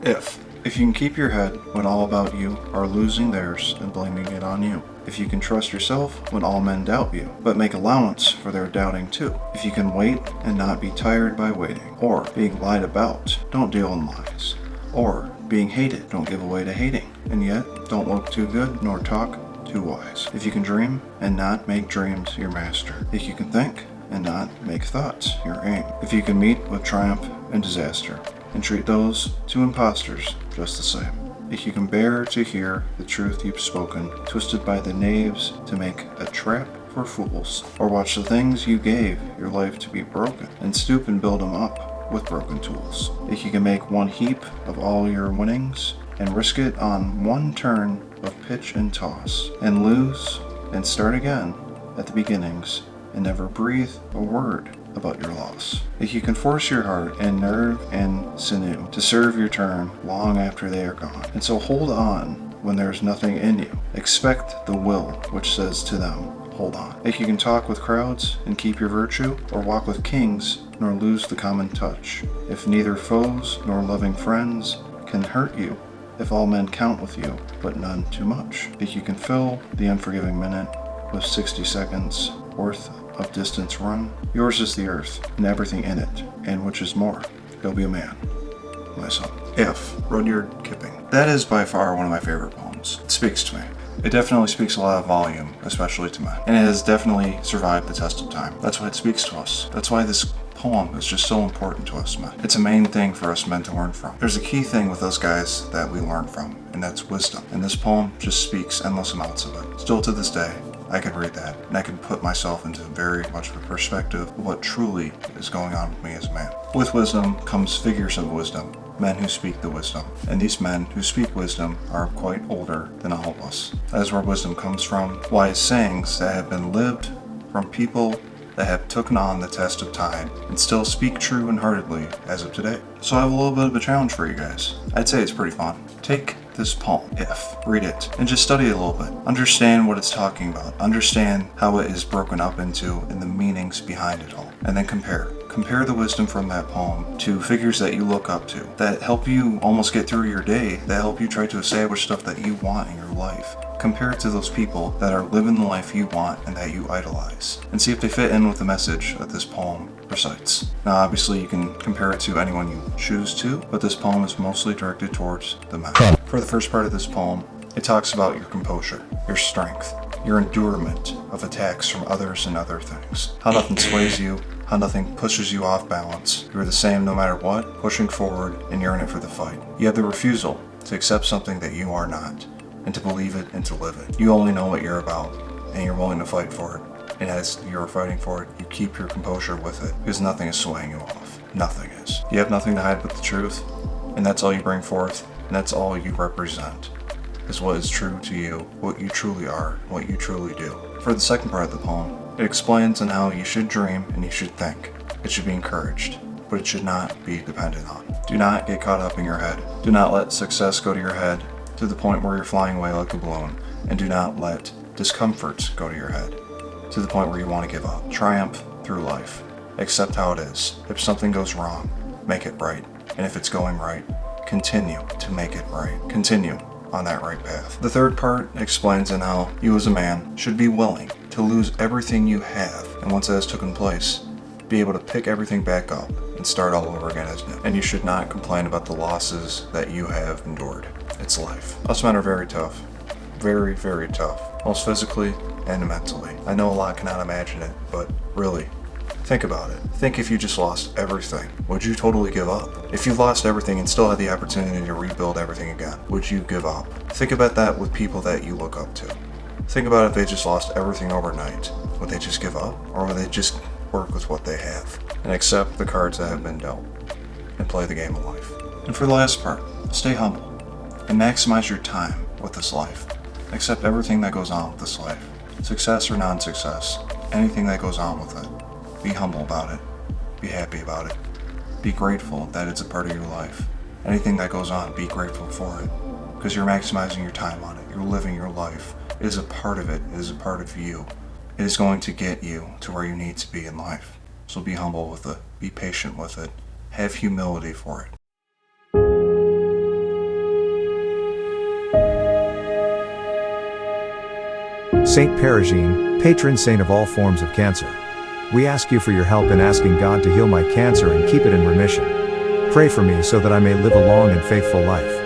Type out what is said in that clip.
If you can keep your head when all about you are losing theirs and blaming it on you. If you can trust yourself when all men doubt you, but make allowance for their doubting too. If you can wait and not be tired by waiting, or being lied about, don't deal in lies. Or being hated, don't give away to hating. And yet, don't look too good nor talk too wise. If you can dream and not make dreams your master. If you can think and not make thoughts your aim. If you can meet with triumph and disaster, and treat those two impostors just the same. If you can bear to hear the truth you've spoken, twisted by the knaves to make a trap for fools, or watch the things you gave your life to be broken, and stoop and build them up with broken tools. If you can make one heap of all your winnings, and risk it on one turn of pitch and toss, and lose and start again at the beginnings, and never breathe a word about your loss. If you can force your heart and nerve and sinew to serve your turn long after they are gone, and so hold on when there is nothing in you. Expect the will which says to them, hold on. If you can talk with crowds and keep your virtue, or walk with kings nor lose the common touch. If neither foes nor loving friends can hurt you, if all men count with you, but none too much. If you can fill the unforgiving minute with 60 seconds worth of distance run, yours is the earth and everything in it, and which is more, go be a man, my son. Rudyard Kipling. That is by far one of my favorite poems. It speaks to me. It definitely speaks a lot of volume, especially to men, and it has definitely survived the test of time. That's why it speaks to us. That's why this poem is just so important to us men. It's a main thing for us men to learn from. There's a key thing with those guys that we learn from, and that's wisdom. And this poem just speaks endless amounts of it. Still to this day, I can read that, and I can put myself into very much of a perspective of what truly is going on with me as a man. With wisdom comes figures of wisdom, men who speak the wisdom. And these men who speak wisdom are quite older than all of us. That is where wisdom comes from. Wise sayings that have been lived from people that have taken on the test of time and still speak true and heartedly as of today. So I have a little bit of a challenge for you guys. I'd say it's pretty fun. Take this poem, read it, and just study it a little bit. Understand what it's talking about. Understand how it is broken up into and the meanings behind it all. And then compare. Compare the wisdom from that poem to figures that you look up to, that help you almost get through your day, that help you try to establish stuff that you want in your life. Compare it to those people that are living the life you want and that you idolize, and see if they fit in with the message that this poem recites. Now obviously you can compare it to anyone you choose to, but this poem is mostly directed towards the men. For the first part of this poem, it talks about your composure, your strength, your endurement of attacks from others and other things. How nothing sways you, how nothing pushes you off balance. You're the same no matter what, pushing forward, and you're in it for the fight. You have the refusal to accept something that you are not, and to believe it and to live it. You only know what you're about, and you're willing to fight for it. And as you're fighting for it, you keep your composure with it, because nothing is swaying you off. Nothing is. You have nothing to hide but the truth, and that's all you bring forth, and that's all you represent, is what is true to you, what you truly are, what you truly do. For the second part of the poem, it explains on how you should dream and you should think. It should be encouraged, but it should not be dependent on. Do not get caught up in your head. Do not let success go to your head to the point where you're flying away like a balloon, and do not let discomfort go to your head to the point where you want to give up. Triumph through life. Accept how it is. If something goes wrong, make it right. And if it's going right, continue to make it right. Continue on that right path. The third part explains on how you as a man should be willing to lose everything you have, and once that has taken place, be able to pick everything back up and start all over again as new. And you should not complain about the losses that you have endured. It's life. Us men are very tough. Very, very tough. Both physically and mentally. I know a lot cannot imagine it, but really, think about it. Think if you just lost everything, would you totally give up? If you lost everything and still had the opportunity to rebuild everything again, would you give up? Think about that with people that you look up to. Think about if they just lost everything overnight. Would they just give up? Or would they just work with what they have and accept the cards that have been dealt and play the game of life? And for the last part, stay humble and maximize your time with this life. Accept everything that goes on with this life. Success or non-success, anything that goes on with it. Be humble about it. Be happy about it. Be grateful that it's a part of your life. Anything that goes on, be grateful for it. Because you're maximizing your time on it. You're living your life. It is a part of it. It is a part of you. It is going to get you to where you need to be in life. So be humble with it. Be patient with it. Have humility for it. Saint Perigine, patron saint of all forms of cancer. We ask you for your help in asking God to heal my cancer and keep it in remission. Pray for me so that I may live a long and faithful life.